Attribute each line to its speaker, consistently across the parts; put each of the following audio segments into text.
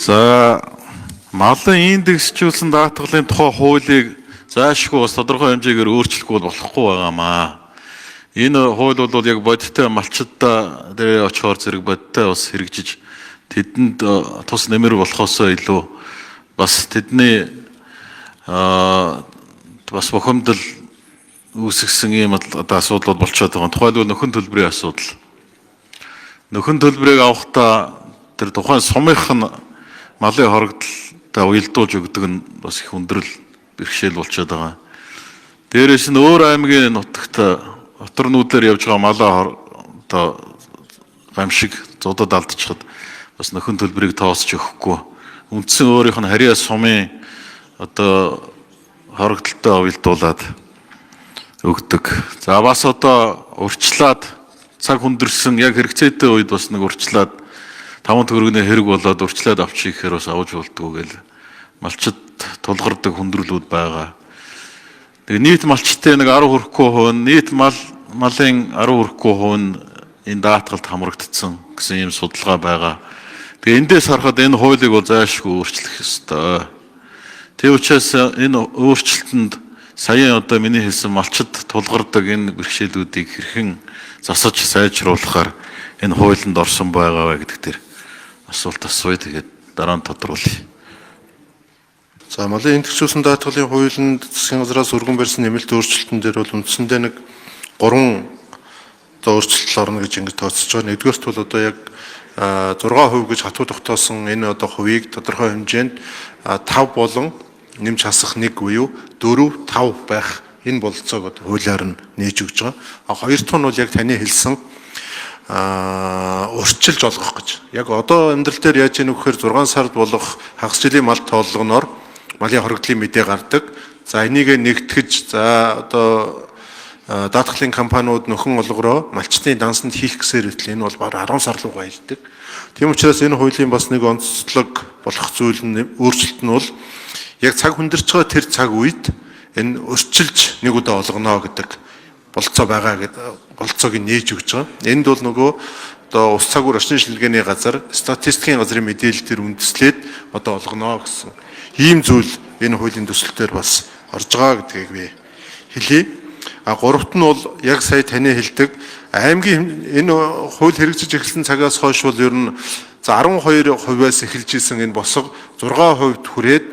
Speaker 1: За малын индексжүүлсэн даатгалын тухай хуулийг заашгүй бас тодорхой хэмжээгээр өөрчлөхгүй болохгүй байгаамаа. Энэ хууль бол яг бодиттой малчдаа дээр очихоор зэрэг бодиттой бас хэрэгжиж тэдэнд тус нэмэр болохоосоо илүү бас тэдний бас бохомдол үүсгэсэн ийм одоо асуудал болчиход байгаа. Тухайлбал нөхөн төлбөрийн асуудал. Нөхөн төлбөрийг авахдаа тэр тухайн сумынх нь малын хорогдолтой уялдуулж өгдөг нь бас их өндрөл бэрхшээл болчиход байгаа. Дээрээс нь өөр аймгийн нутагт отор нүүдлэр явж байгаа малаа одоо гамшиг зодод алдчихад бас нөхөн төлбөрийг тоосч өгөхгүй. Үндсэн өөрийнх нь харьяа сумын одоо хорогдолтой уялдуулаад өгдөг. За бас одоо урьдчилаад цаг хүндэрсэн яг хэрэгцээтэй үед бас нэг урьдчилаад 5 төгрөгийн хэрэг болоод урьдчилаад авчих гэхээр бас авч болдгоо гэл малчид тулгардаг хүндрэлүүд байгаа. Тэгээ нийт малчтын нэг 10 хүрэхгүй хувь нийт малын 10 хүрэхгүй хувь энэ даатгалд хамрагдсан гэсэн ийм судалгаа байгаа. Тэгээ эндээс харахад энэ хуулийг бол зайлшгүй өөрчлөх ёстой. Тэг учраас энэ өөрчлөлтөнд саяхан одоо миний хэлсэн малчид тулгардаг энэ бэрхшээлүүдийг хэрхэн засаж сайжруулахаар энэ хуулинд орсон байгаа вэ гэдэг дээр асуулт асууя. Тэгээд дараа нь тодруулъя.
Speaker 2: За малын индексжүүлсэн даатгалын хуулинд засгийн газраас өргөн барьсан нэмэлт өөрчлөлтөн дээр бол үндсэндээ нэг 3 одоо өөрчлөлт орно гэж ингэж тооцож байгаа. Нэгдүгээрт бол одоо яг 6% гэж хатуу тогтоосон энэ одоо хувийг тодорхой хэмжээнд 5 болон нэмж хасах 1 буюу 4, 5 байх энэ бололцоог хуулиар нь нээж өгч байгаа. Хоёр дахь нь бол яг таны хэлсэн урьдчилж олгох гэж. Яг одоо амьдрал дээр яаж яах вэ гэхээр 6 сард болох хагас жилийн мал тооллогоноор малын хоригдлын мэдээ гардаг. За энийг нэгтгэж за одоо даатгалын компаниуд нөхөн олгороо малчтын дансанд хийх гэсээр хэвтэл энэ бол бараг 10 сар руу гайждаг. Тийм учраас энэ хуулийн бас нэг онцлог болох зүйл нь өөрчлөлт нь бол яг цаг хүндэрч байгаа тэр цаг үед энэ өрчилж нэг удаа олгоно гэдэг болцоо байгаа гэдэг болцоог нээж өгч байгаа. Энд бол нөгөө одоо ус цагуур орчин шилгээний газар статистикийн газрын мэдээлэлээр үндэслээд одоо олгоно гэсэн ийм зүйл энэ хуулийн төсөлтөөр бас орж байгаа гэдгийг би хэлье. Гуравт нь бол яг сая таны хэлдэг аймгийн энэ хууль хэрэгжиж эхэлсэн цагаас хойш бол ер нь 12%-аас эхэлж исэн энэ босго 6% хүрээд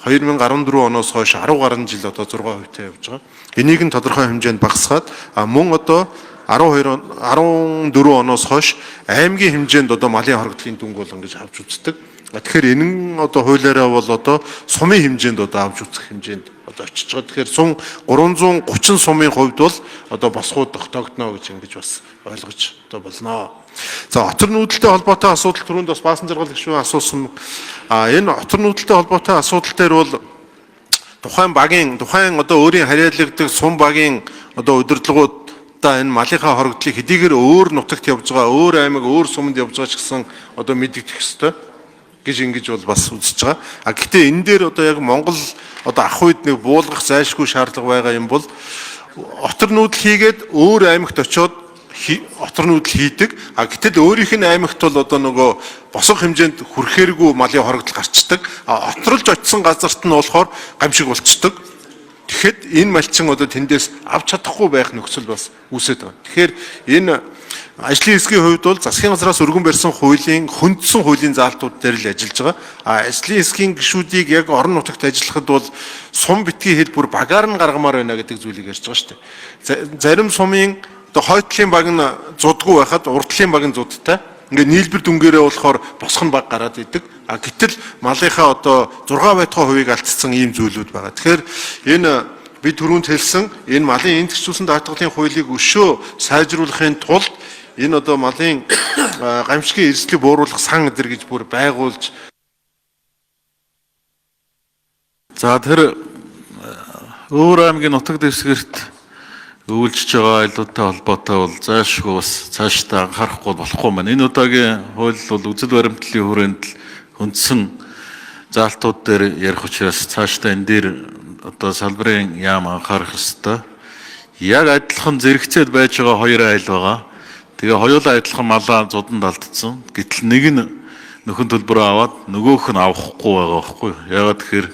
Speaker 2: 2014 оноос хойш 10 гаруй жил одоо 6%-тай явж байгаа. Энийг нь тодорхой хэмжээнд багасгаад мөн одоо 14 оноос хойш аймгийн хэмжээнд одоо малын хоригдлын дүнг бол ингэж авч үздэг. Тэгэхээр энэ нь одоо хуулиараа бол одоо сумын хэмжээнд одоо авч үзэх хэмжээнд одоо очиж байгаа. Тэгэхээр сум 330 сумын хувьд бол одоо босгууд тогтогдно гэж ингэж бас ойлгож одоо болно. За отор нүүдэлтэй холбоотой асуудал түрүүнд бас баасан жаргал гишүүн асуусан. Энэ отор нүүдэлтэй холбоотой асуудал дээр бол тухайн одоо өөрийн харьяалагддаг сум багийн одоо удирдлагуудаа энэ малынхаа хоригдлыг хэдийгээр өөр нутагт явж байгаа, өөр аймаг, өөр суманд явж байгаа ч гэсэн одоо мэдэгдэх ёстой гэж ингэж бол бас үзэж байгаа. Гэхдээ энэ дээр одоо яг Монгол одоо ах үед нэг буулгах зайлшгүй шаардлага байгаа юм бол отор нүүдэл хийгээд өөр аймагт очиод отор нүүдэл хийдэг. Гэтэл өөрийнх нь аймагт бол одоо нөгөө босго хэмжээнд хүрэхээргүй малын хоригдол гарчдаг. Оторлж очисон газарт нь болохоор гамшиг болцдог. Тэгэхэд энэ малчин одоо тэндээс авч чадахгүй байх нөхцөл бас үүсэж байгаа. Тэгэхээр энэ ажлын хэсгийн хувьд бол засгийн газраас өргөн барьсан хуулийн хөндсөн хуулийн заалтууд дээр л ажиллаж байгаа. Ажлын хэсгийн гишүүдийг яг орон нутагт ажиллахад бол сум битгий хэлбэр багаар нь гаргамаар байна гэдэг зүйлийг ярьж байгаа шүү дээ. Зарим сумын одоо хойтлын баг нь зудгүй байхад урдлын баг нь зудтай. Ингээд нийлбэр дүнгээрээ болохоор босх нь баг гараад идэг. Гэтэл малынхаа одоо 6 байтугай хувийг алдсан ийм зүйлүүд байгаа. Тэгэхээр энэ би түрүүнд хэлсэн энэ малын индексжүүлсэн даатгалын хуулийг өшөө сайжруулахын тулд энэ одоо малын гамшигын эрсдлийг бууруулах сан эдэр гэж бүр байгуулж
Speaker 1: за тэр өөр аймгийн нутаг дэвсгэрт өвлжж байгаа айлуудтай холбоотой бол зайлшгүй бас цаашдаа анхаарахгүй болохгүй маань. Энэ удаагийн хууль бол үзэл баримтлалын хүрээнд хөндсөн заалтууд дээр ярих учраас цаашдаа энэ дээр одоо салбарын яам анхаарах ёстой. Яг адилхан зэрэгцээд байж байгаа хоёр айл байгаа. Тэгээ хоёулаа адилхан малаа зуданд алдсан. Гэтэл нэг нь нөхөн төлбөрөө аваад нөгөөх нь авахгүй байгаа байхгүй юу? Ягаад тэгэхээр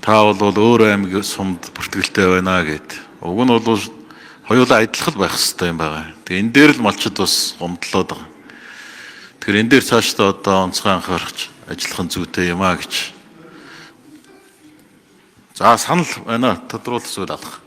Speaker 1: та бол өөр аймаг сумд бүртгэлтэй байна гэд. Уг нь бол хоёулаа адилхан байх хэрэгтэй юм байна. Тэгээ энэ дээр л малчид бас гомдлоод байгаа. Тэгэхээр энэ дээр цаашдаа одоо онцгой анхаарч ажиллах нь зүйтэй юм а гэж. За санал байна. Тодруулах зүйл алах.